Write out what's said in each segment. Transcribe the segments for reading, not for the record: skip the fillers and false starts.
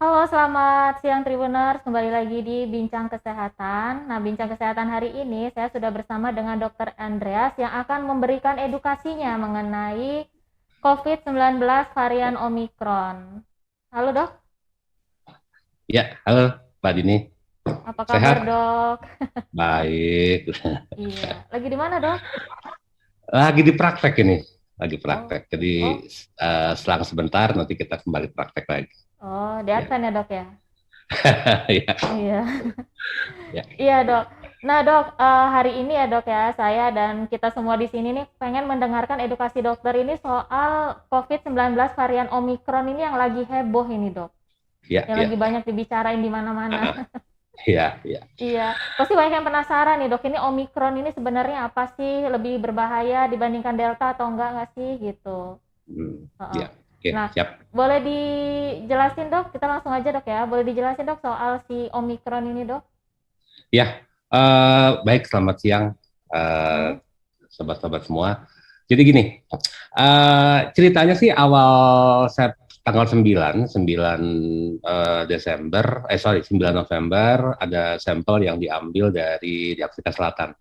Halo, selamat siang Tribuners. Kembali lagi di Bincang Kesehatan. Nah, Bincang Kesehatan hari ini saya sudah bersama dengan Dr. Andreas yang akan memberikan edukasinya mengenai COVID-19 varian Omikron. Halo, Dok. Ya, halo Pak Dini. Apa kabar, Sehat? Dok? Baik. Iya. Lagi di mana, Dok? Lagi di praktek ini. Lagi Oh. praktek. Jadi Oh. selang sebentar nanti kita kembali praktek lagi. Oh, di Ya. advent ya, Dok ya? Ya, Iya. ya. Iya, Dok. Nah, Dok, hari ini ya, Dok ya, saya dan kita semua di sini nih pengen mendengarkan edukasi dokter ini soal COVID-19 varian Omikron ini yang lagi heboh ini, Dok. Ya, Yang lagi ya. banyak dibicarain di mana-mana. Ah, ya, ya. Iya, pasti banyak yang penasaran nih, Dok. Ini Omikron ini sebenarnya apa sih? Lebih berbahaya dibandingkan Delta atau enggak sih gitu? Heeh. Ya. Oke, Nah, siap. boleh dijelasin, Dok? Kita langsung aja, Dok ya. Boleh dijelasin, Dok, soal si Omikron ini, Dok? Ya, baik, selamat siang eh, Mm-mm. sobat-sobat semua. Jadi gini, ceritanya sih awal tanggal 9 Desember, sorry, 9 November ada sampel yang diambil di Afrika Selatan.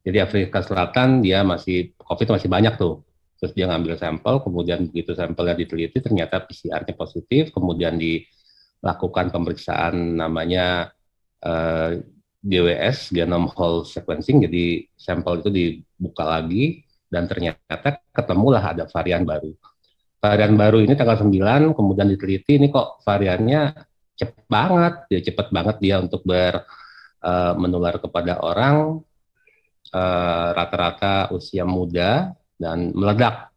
Jadi Afrika Selatan dia COVID masih banyak tuh. Terus dia ngambil sampel, kemudian begitu sampelnya diteliti ternyata PCR-nya positif, kemudian dilakukan pemeriksaan namanya GWS, Genome Whole Sequencing, jadi sampel itu dibuka lagi dan ternyata ketemulah ada varian baru. Varian baru ini tanggal 9, kemudian diteliti ini kok variannya cepat banget dia untuk menular kepada orang rata-rata usia muda dan meledak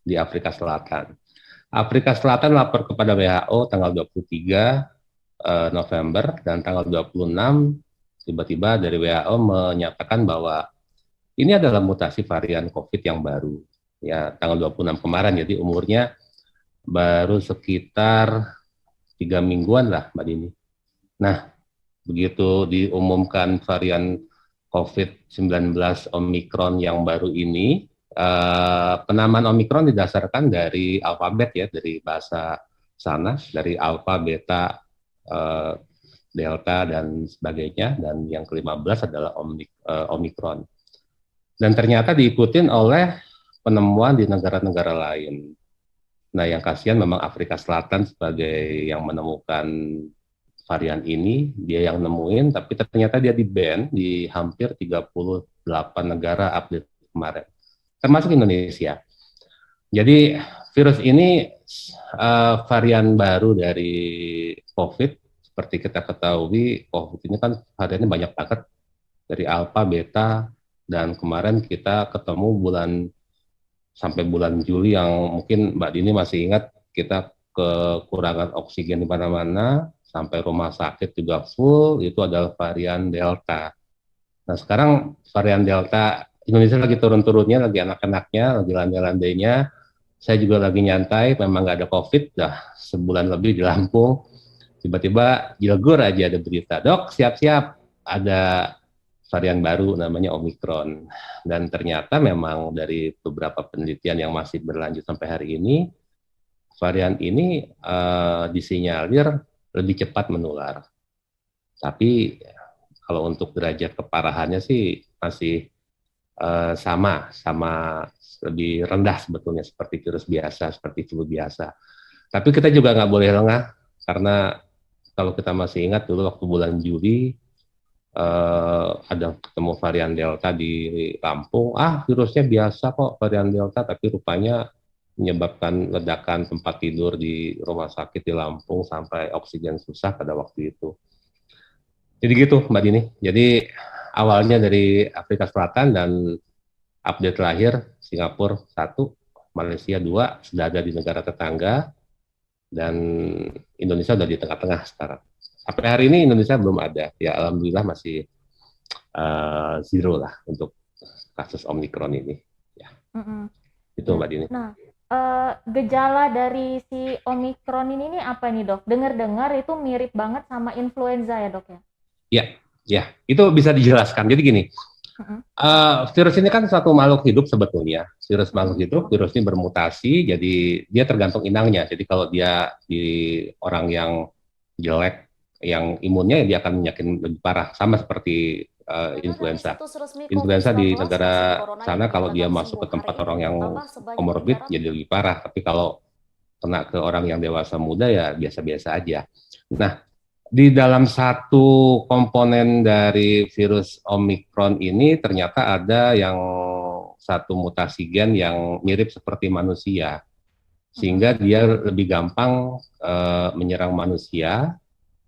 di Afrika Selatan. Afrika Selatan lapor kepada WHO tanggal 23 November dan tanggal 26 tiba-tiba dari WHO menyatakan bahwa ini adalah mutasi varian COVID yang baru. Ya, tanggal 26 kemarin, jadi umurnya baru sekitar 3 mingguan lah, Mbak Dini. Nah, begitu diumumkan varian COVID-19 Omicron yang baru ini, penamaan Omicron didasarkan dari alfabet ya, dari bahasa sana, dari alfa, beta, eh, delta, dan sebagainya. Dan yang ke-15 adalah Omicron. Dan ternyata diikutin oleh penemuan di negara-negara lain. Nah, yang kasihan memang Afrika Selatan sebagai yang menemukan varian ini, dia yang nemuin, tapi ternyata dia di-ban di hampir 38 negara update kemarin, termasuk Indonesia. Jadi virus ini varian baru dari COVID, seperti kita ketahui, COVID ini kan variannya banyak banget, dari alpha, beta, dan kemarin kita ketemu sampai bulan Juli yang mungkin Mbak Dini masih ingat, kita kekurangan oksigen di mana-mana, sampai rumah sakit juga full, itu adalah varian Delta. Nah sekarang varian Delta, Indonesia lagi turun-turunnya, lagi anak-anaknya, lagi landai-landainya, saya juga lagi nyantai, memang nggak ada COVID, dah sebulan lebih di Lampung, tiba-tiba Jilgur aja ada berita, dok siap-siap, ada varian baru namanya Omicron. Dan ternyata memang dari beberapa penelitian yang masih berlanjut sampai hari ini, varian ini disinyalir lebih cepat menular. Tapi kalau untuk derajat keparahannya sih masih sama lebih rendah sebetulnya seperti virus biasa, seperti flu biasa. Tapi kita juga nggak boleh lengah karena kalau kita masih ingat dulu waktu bulan Juli ada ketemu varian Delta di Lampung, virusnya biasa kok varian Delta, tapi rupanya menyebabkan ledakan tempat tidur di rumah sakit di Lampung sampai oksigen susah pada waktu itu. Jadi gitu Mbak Dini. Jadi awalnya dari Afrika Selatan dan update terakhir Singapura 1, Malaysia 2, sudah ada di negara tetangga, dan Indonesia sudah di tengah-tengah sekarang. Sampai hari ini Indonesia belum ada. Ya alhamdulillah masih zero lah untuk kasus Omicron ini. Ya, Mm-mm. itu Ya. Mbak Dini. Nah, gejala dari si Omikron ini nih apa nih, Dok? Dengar-dengar itu mirip banget sama influenza ya, Dok ya? Ya, ya, itu bisa dijelaskan. Jadi gini, Mm-mm. virus ini kan suatu makhluk hidup sebetulnya. Virus makhluk Mm-mm. hidup, virus ini bermutasi, jadi dia tergantung inangnya. Jadi kalau dia di orang yang jelek, yang imunnya dia akan menyakin lebih parah, sama seperti Data dari influenza. situs resmi Influenza di COVID-19, pasien negara corona yang sana kalau dia dinyatakan masuk ke sembuh hari tempat ini orang yang bertambah sebanyak komorbid 300. jadi lebih parah, tapi kalau kena ke orang yang dewasa muda ya biasa-biasa aja. Nah, di dalam satu komponen dari virus Omicron ini ternyata ada yang satu mutasi gen yang mirip seperti manusia, sehingga dia lebih gampang menyerang manusia.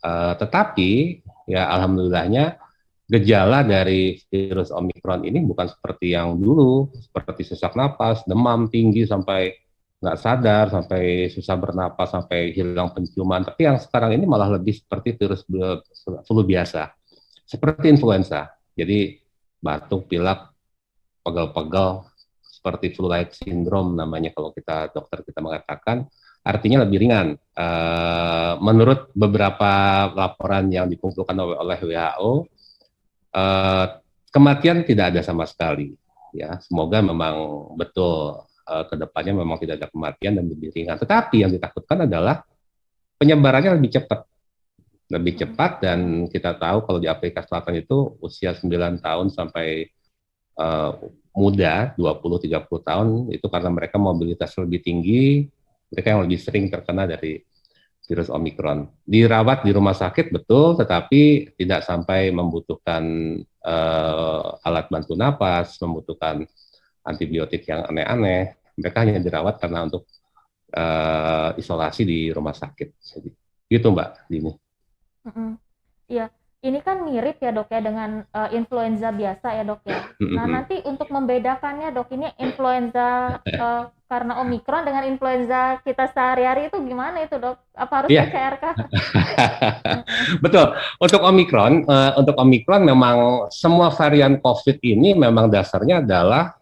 Tetapi ya alhamdulillahnya gejala dari virus Omicron ini bukan seperti yang dulu, seperti sesak napas, demam tinggi sampai nggak sadar, sampai susah bernapas, sampai hilang penciuman. Tapi yang sekarang ini malah lebih seperti virus flu biasa, seperti influenza. Jadi batuk, pilek, pegal-pegal, seperti flu-like syndrome namanya kalau kita dokter kita mengatakan, artinya lebih ringan. Menurut beberapa laporan yang dikumpulkan oleh WHO, kematian tidak ada sama sekali. Ya, semoga memang betul kedepannya memang tidak ada kematian dan lebih ringan. Tetapi yang ditakutkan adalah penyebarannya lebih cepat dan kita tahu kalau di Afrika Selatan itu usia 9 tahun sampai muda 20-30 tahun itu karena mereka mobilitas lebih tinggi, mereka yang lebih sering terkena dari virus Omicron. Dirawat di rumah sakit betul, tetapi tidak sampai membutuhkan alat bantu napas, membutuhkan antibiotik yang aneh-aneh. Mereka hanya dirawat karena untuk isolasi di rumah sakit. Jadi, gitu Mbak Dini. Iya, ini kan mirip ya dok ya dengan influenza biasa ya dok ya. Nah nanti untuk membedakannya dok, ini influenza karena Omicron dengan influenza kita sehari-hari itu gimana itu dok? Apa harus PCR kah? Betul. Untuk Omicron memang semua varian COVID ini memang dasarnya adalah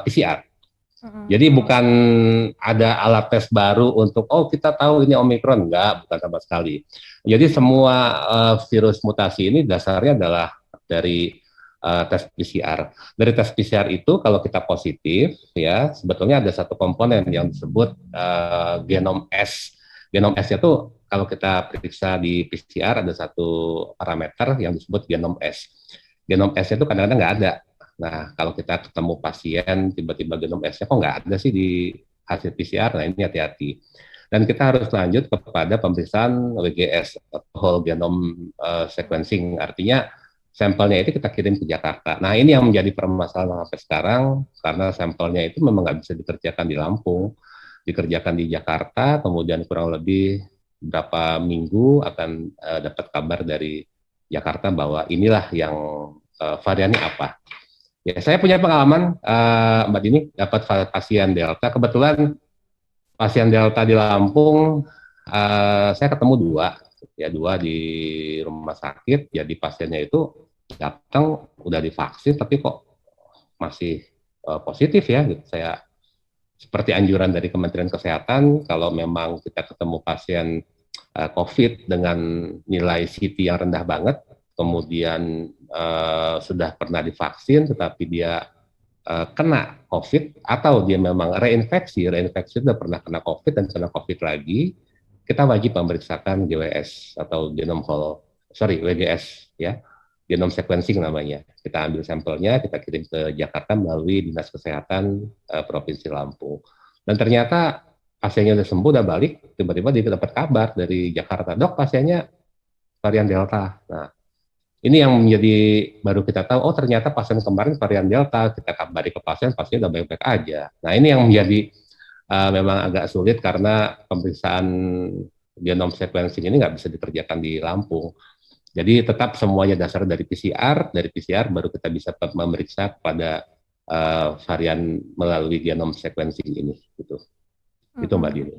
PCR. Jadi bukan ada alat tes baru untuk kita tahu ini Omicron, bukan sama sekali. Jadi semua virus mutasi ini dasarnya adalah dari tes PCR. Dari tes PCR itu kalau kita positif ya sebetulnya ada satu komponen yang disebut genom S. Genom S itu kalau kita periksa di PCR ada satu parameter yang disebut genom S. Genom S itu kadang-kadang nggak ada. Nah, kalau kita ketemu pasien, tiba-tiba genom S-nya kok nggak ada sih di hasil PCR, nah ini hati-hati. Dan kita harus lanjut kepada pemeriksaan WGS, whole genome sequencing, artinya sampelnya itu kita kirim ke Jakarta. Nah, ini yang menjadi permasalahan sampai sekarang, karena sampelnya itu memang nggak bisa dikerjakan di Lampung, dikerjakan di Jakarta, kemudian kurang lebih beberapa minggu akan dapat kabar dari Jakarta bahwa inilah yang variannya apa. Ya, saya punya pengalaman, Mbak Dini, dapat pasien Delta. Kebetulan pasien Delta di Lampung, saya ketemu dua di rumah sakit. Jadi pasiennya itu datang udah divaksin, tapi kok masih positif ya. Gitu. Saya seperti anjuran dari Kementerian Kesehatan, kalau memang kita ketemu pasien COVID dengan nilai CT yang rendah banget, kemudian sudah pernah divaksin tetapi dia kena COVID atau dia memang reinfeksi sudah pernah kena COVID dan kena COVID lagi, kita wajib memeriksakan GWS atau WGS ya, genome sequencing namanya. Kita ambil sampelnya, kita kirim ke Jakarta melalui Dinas Kesehatan Provinsi Lampung. Dan ternyata pasiennya udah sembuh, udah balik, tiba-tiba dia dapat kabar dari Jakarta, dok pasiennya varian Delta. Nah, ini yang menjadi baru kita tahu, ternyata pasien kemarin varian Delta, kita kabari ke pasien udah baik-baik aja. Nah ini yang menjadi memang agak sulit karena pemeriksaan genome sequencing ini nggak bisa dikerjakan di Lampung. Jadi tetap semuanya dasar dari PCR baru kita bisa memeriksa pada varian melalui genome sequencing ini. Gitu. Itu Mbak Dini.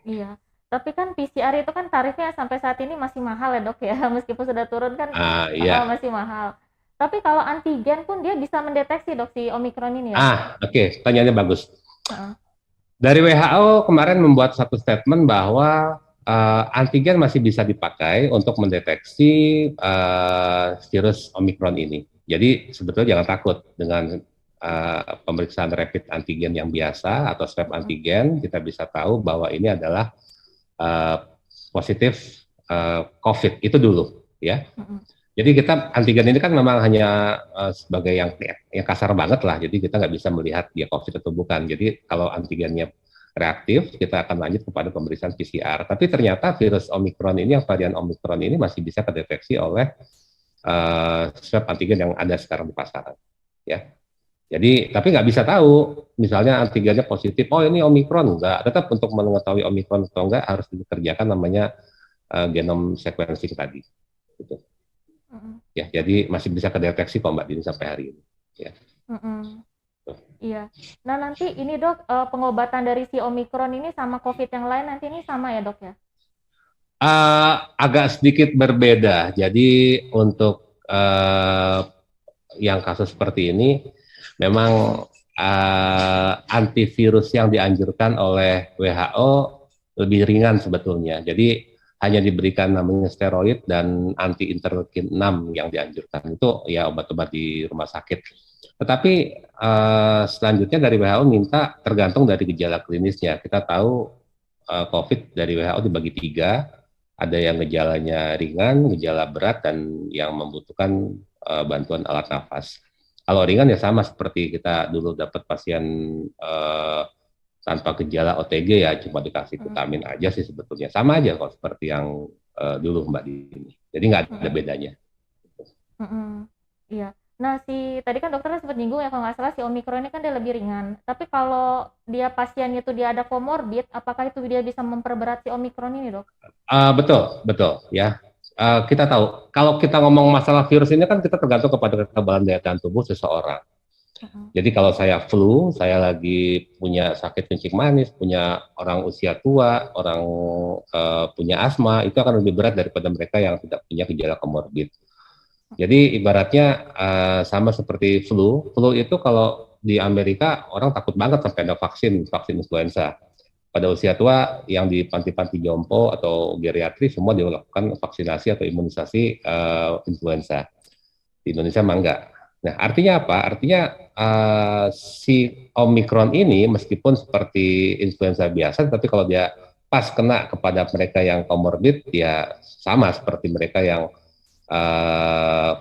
Iya. Tapi kan PCR itu kan tarifnya sampai saat ini masih mahal ya dok ya, meskipun sudah turun kan masih mahal. Tapi kalau antigen pun dia bisa mendeteksi dok si Omicron ini ya? Oke. Tanyanya bagus. Dari WHO kemarin membuat satu statement bahwa antigen masih bisa dipakai untuk mendeteksi virus Omicron ini. Jadi sebetulnya jangan takut dengan pemeriksaan rapid antigen yang biasa atau swab antigen, kita bisa tahu bahwa ini adalah positif COVID itu dulu ya. Jadi kita antigen ini kan memang hanya sebagai yang kasar banget lah. Jadi kita nggak bisa melihat dia COVID atau bukan. Jadi kalau antigennya reaktif, kita akan lanjut kepada pemeriksaan PCR. Tapi ternyata virus Omicron ini, yang varian Omicron ini masih bisa terdeteksi oleh swab antigen yang ada sekarang di pasaran. Ya. Jadi, tapi nggak bisa tahu, misalnya antigennya positif, oh ini Omicron, enggak. Tetap untuk mengetahui Omicron atau enggak harus dikerjakan namanya genome sequencing tadi. Gitu. Ya, jadi masih bisa kedeteksi kok Mbak Dini sampai hari ini. Ya. Iya. Nah nanti ini dok, pengobatan dari si Omicron ini sama COVID yang lain nanti ini sama ya dok ya? Agak sedikit berbeda. Jadi untuk yang kasus seperti ini, memang antivirus yang dianjurkan oleh WHO lebih ringan sebetulnya. Jadi hanya diberikan namanya steroid dan anti interleukin 6 yang dianjurkan. Itu ya obat-obat di rumah sakit. Tetapi selanjutnya dari WHO minta tergantung dari gejala klinisnya. Kita tahu COVID dari WHO dibagi 3, ada yang gejalanya ringan, gejala berat, dan yang membutuhkan bantuan alat nafas. Kalau ringan ya sama seperti kita dulu dapat pasien tanpa gejala OTG ya cuma dikasih vitamin aja sih sebetulnya. Sama aja kok seperti yang dulu Mbak Dini. Jadi nggak ada bedanya. Iya. Nah tadi kan dokternya sempat nyinggung ya kalau nggak salah si Omicron ini kan dia lebih ringan. Tapi kalau dia pasiennya itu dia ada komorbid, apakah itu dia bisa memperberat si Omicron ini dok? Betul ya. Kita tahu kalau kita ngomong masalah virus ini kan kita tergantung kepada kekebalan daya tahan tubuh seseorang. Jadi kalau saya flu, saya lagi punya sakit kencing manis, punya orang usia tua, orang punya asma, itu akan lebih berat daripada mereka yang tidak punya gejala komorbid. Jadi ibaratnya sama seperti flu. Flu itu kalau di Amerika orang takut banget sampai ada vaksin influenza. Pada usia tua yang di panti-panti jompo atau geriatri semua dilakukan vaksinasi atau imunisasi influenza. Di Indonesia mah enggak. Nah, artinya apa? Artinya si Omicron ini meskipun seperti influenza biasa, tapi kalau dia pas kena kepada mereka yang komorbid, ya sama seperti mereka yang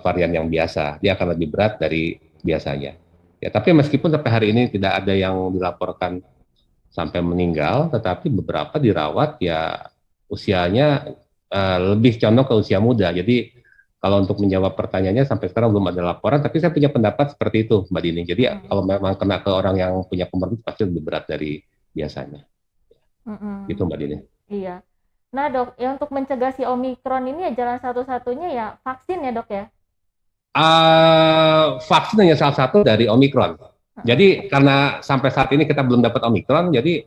varian yang biasa. Dia akan lebih berat dari biasanya. Ya, tapi meskipun sampai hari ini tidak ada yang dilaporkan sampai meninggal, tetapi beberapa dirawat ya usianya lebih condong ke usia muda. Jadi kalau untuk menjawab pertanyaannya sampai sekarang belum ada laporan, tapi saya punya pendapat seperti itu, Mbak Dini. Jadi kalau memang kena ke orang yang punya komorbid pasti lebih berat dari biasanya. Gitu Mbak Dini. Iya. Nah dok, ya untuk mencegah si Omicron ini ya jalan satu-satunya ya vaksin ya dok ya? Vaksin hanya salah satu dari Omicron. Jadi karena sampai saat ini kita belum dapat Omicron, jadi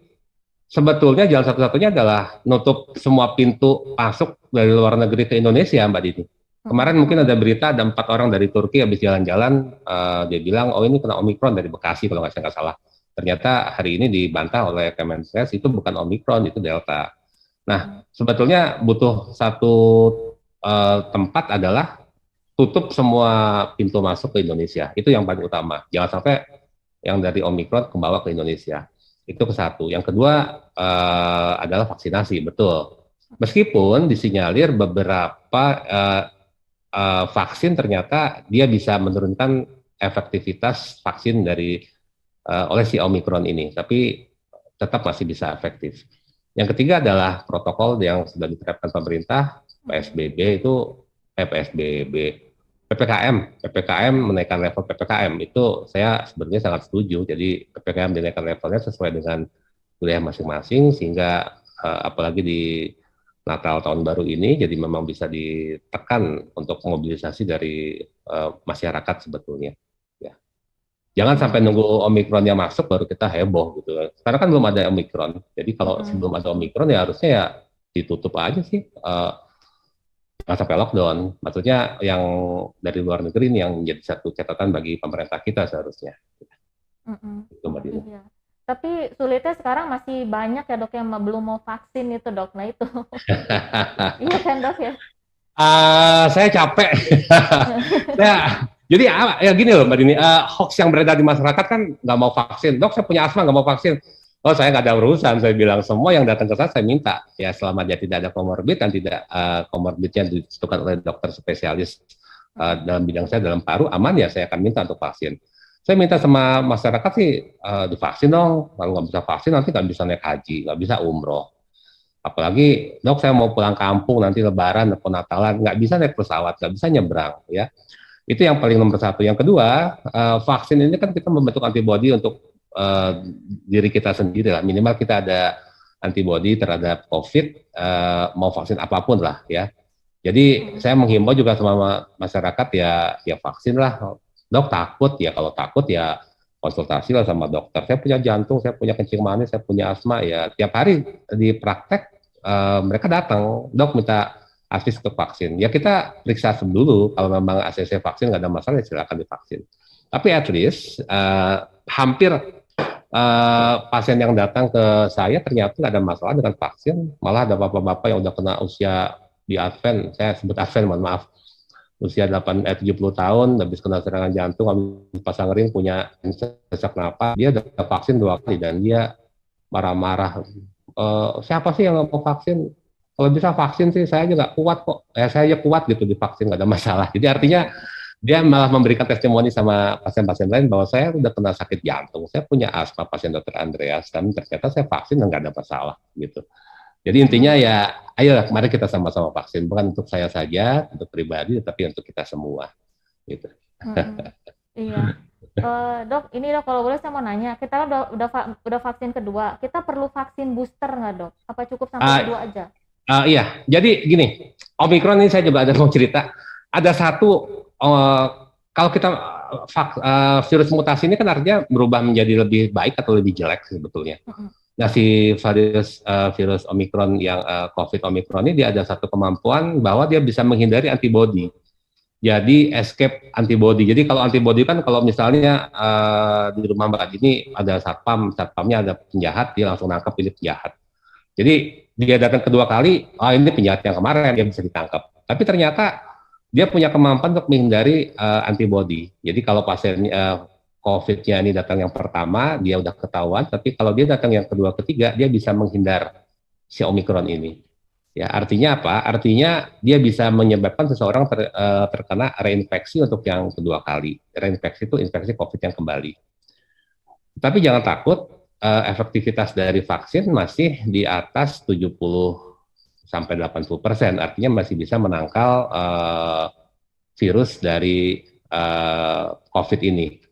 sebetulnya jalan satu-satunya adalah nutup semua pintu masuk dari luar negeri ke Indonesia, Mbak Dini. Kemarin mungkin ada berita ada 4 orang dari Turki habis jalan-jalan, dia bilang, oh ini kena Omicron dari Bekasi kalau nggak salah. Ternyata hari ini dibantah oleh Kemenkes, itu bukan Omicron, itu Delta. Nah, sebetulnya butuh satu tempat adalah tutup semua pintu masuk ke Indonesia. Itu yang paling utama. Jangan sampai yang dari Omicron kebawa ke Indonesia. Itu ke satu. Yang kedua adalah vaksinasi, betul. Meskipun disinyalir beberapa vaksin ternyata dia bisa menurunkan efektivitas vaksin dari oleh si Omicron ini, tapi tetap masih bisa efektif. Yang ketiga adalah protokol yang sudah diterapkan pemerintah, PSBB itu PPKM menaikkan level PPKM itu saya sebenarnya sangat setuju. Jadi PPKM dinaikkan levelnya sesuai dengan wilayah masing-masing sehingga apalagi di Natal tahun baru ini jadi memang bisa ditekan untuk mobilisasi dari masyarakat sebetulnya. Ya. Jangan sampai nunggu Omikronnya masuk baru kita heboh gitu. Sekarang kan belum ada Omikron. Jadi kalau sebelum ada Omikron ya harusnya ya ditutup aja sih. Jangan sampai lockdown. Maksudnya yang dari luar negeri ini yang menjadi satu catatan bagi pemerintah kita seharusnya. Itu Mbak Dina. Iya. Tapi sulitnya sekarang masih banyak ya dok yang belum mau vaksin itu dok. Nah itu. Iya kan dok ya? Saya capek. Jadi ya gini loh Mbak Dini, hoax yang beredar di masyarakat kan nggak mau vaksin. Dok saya punya asma nggak mau vaksin. Oh, saya nggak ada urusan. Saya bilang semua yang datang ke saya minta. Ya, selama dia tidak ada komorbid dan tidak komorbidnya ditentukan oleh dokter spesialis dalam bidang saya, dalam paru, aman ya saya akan minta untuk vaksin. Saya minta sama masyarakat sih divaksin dong. Kalau nggak bisa vaksin nanti nggak bisa naik haji, nggak bisa umroh. Apalagi dok saya mau pulang kampung nanti Lebaran atau Natalan, nggak bisa naik pesawat, nggak bisa nyebrang ya. Itu yang paling nomor satu. Yang kedua, vaksin ini kan kita membentuk antibodi untuk diri kita sendiri lah. Minimal kita ada antibodi terhadap COVID, mau vaksin apapun lah ya. Jadi saya menghimbau juga sama masyarakat ya vaksin lah. Dok takut ya, kalau takut ya konsultasi lah sama dokter. Saya punya jantung, saya punya kencing manis, saya punya asma ya. Tiap hari di praktek mereka datang, dok minta akses ke vaksin. Ya kita periksa dulu, kalau memang ACC vaksin nggak ada masalah, ya silakan divaksin. Tapi at least hampir pasien yang datang ke saya ternyata nggak ada masalah dengan vaksin, malah ada bapak-bapak yang udah kena usia di Advent, saya sebut Advent, mohon maaf, usia 70 tahun, habis kena serangan jantung, habis pasang ring, punya sesak napas, dia udah vaksin 2 kali dan dia marah-marah. Siapa sih yang nggak mau vaksin? Kalau bisa vaksin sih, saya juga kuat kok. Saya aja kuat gitu divaksin, nggak ada masalah. Jadi artinya dia malah memberikan testimoni sama pasien-pasien lain bahwa saya udah kena sakit jantung, saya punya asma, pasien dokter Andreas, dan ternyata saya vaksin dan nggak ada masalah gitu. Jadi intinya ya, ayolah mari kita sama-sama vaksin, bukan untuk saya saja, untuk pribadi, tapi untuk kita semua gitu. Iya. Dok, ini dok kalau boleh saya mau nanya, kita udah vaksin kedua, kita perlu vaksin booster nggak dok? Apa cukup sampai kedua aja? Iya, jadi gini, Omikron ini saya juga ada mau cerita. Ada satu, kalau kita virus mutasi ini kan artinya berubah menjadi lebih baik atau lebih jelek sebetulnya. Nah, si virus Omikron yang COVID Omikron ini dia ada satu kemampuan bahwa dia bisa menghindari antibodi. Jadi escape antibody. Jadi kalau antibody kan kalau misalnya di rumah Mbak Dini ada satpamnya ada penjahat, dia langsung nangkap ini penjahat. Jadi dia datang kedua kali, ini penjahat yang kemarin, dia bisa ditangkap. Tapi ternyata dia punya kemampuan untuk menghindari antibody. Jadi kalau pasien COVID-nya ini datang yang pertama, dia udah ketahuan, tapi kalau dia datang yang kedua, ketiga, dia bisa menghindar si Omikron ini. Ya, artinya apa? Artinya dia bisa menyebabkan seseorang terkena reinfeksi untuk yang kedua kali. Reinfeksi itu infeksi COVID yang kembali. Tapi jangan takut, efektivitas dari vaksin masih di atas 70 sampai 80%. Artinya masih bisa menangkal virus dari COVID ini.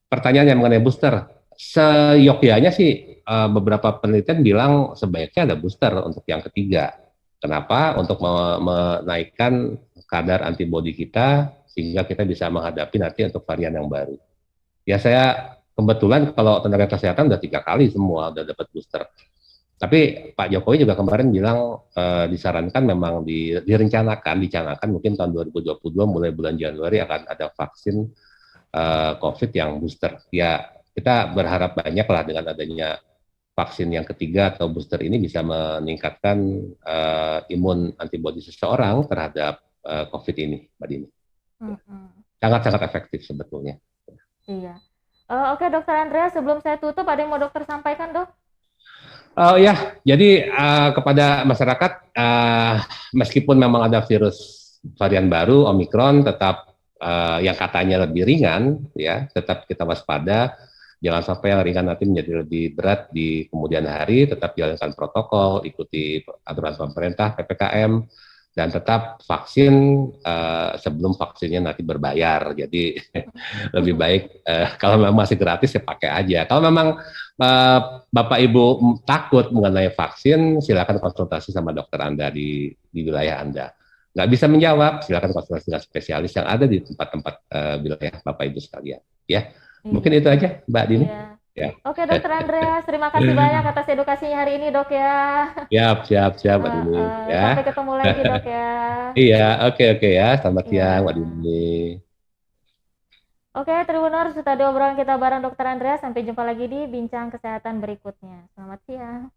Pertanyaannya mengenai booster, seyogyanya sih beberapa penelitian bilang sebaiknya ada booster untuk yang ketiga. Kenapa? Untuk menaikkan kadar antibodi kita sehingga kita bisa menghadapi nanti untuk varian yang baru. Ya saya kebetulan kalau tenaga kesehatan udah 3 kali semua udah dapat booster. Tapi Pak Jokowi juga kemarin bilang disarankan memang dicanangkan mungkin tahun 2022 mulai bulan Januari akan ada vaksin COVID yang booster. Ya kita berharap banyak lah dengan adanya vaksin yang ketiga atau booster ini bisa meningkatkan imun antibodi seseorang terhadap COVID ini, Mbak Dini. Sangat-sangat efektif sebetulnya. Iya. Oke, Dokter Andreas, sebelum saya tutup, ada yang mau dokter sampaikan, dok? Ya, jadi kepada masyarakat, meskipun memang ada virus varian baru, Omikron, tetap yang katanya lebih ringan, ya, tetap kita waspada. Jangan sampai yang ringan nanti menjadi lebih berat di kemudian hari, tetap jalankan protokol, ikuti aturan pemerintah, PPKM, dan tetap vaksin sebelum vaksinnya nanti berbayar. Jadi lebih baik kalau memang masih gratis ya pakai aja. Kalau memang Bapak Ibu takut mengenai vaksin, silakan konsultasi sama dokter Anda di wilayah Anda. Nggak bisa menjawab, silakan konsultasi dengan spesialis yang ada di tempat-tempat wilayah Bapak Ibu sekalian. Ya. Mungkin itu aja, Mbak Dini. Iya. Ya. Oke, Dokter Andreas, terima kasih banyak atas edukasinya hari ini, dok ya. Siap, Mbak Dini. Ya. Sampai ketemu lagi, dok ya. Iya, oke ya. Selamat siang, Mbak Dini. Oke, Tribuners, itu tadi obrolan kita bareng Dokter Andreas. Sampai jumpa lagi di Bincang Kesehatan berikutnya. Selamat siang.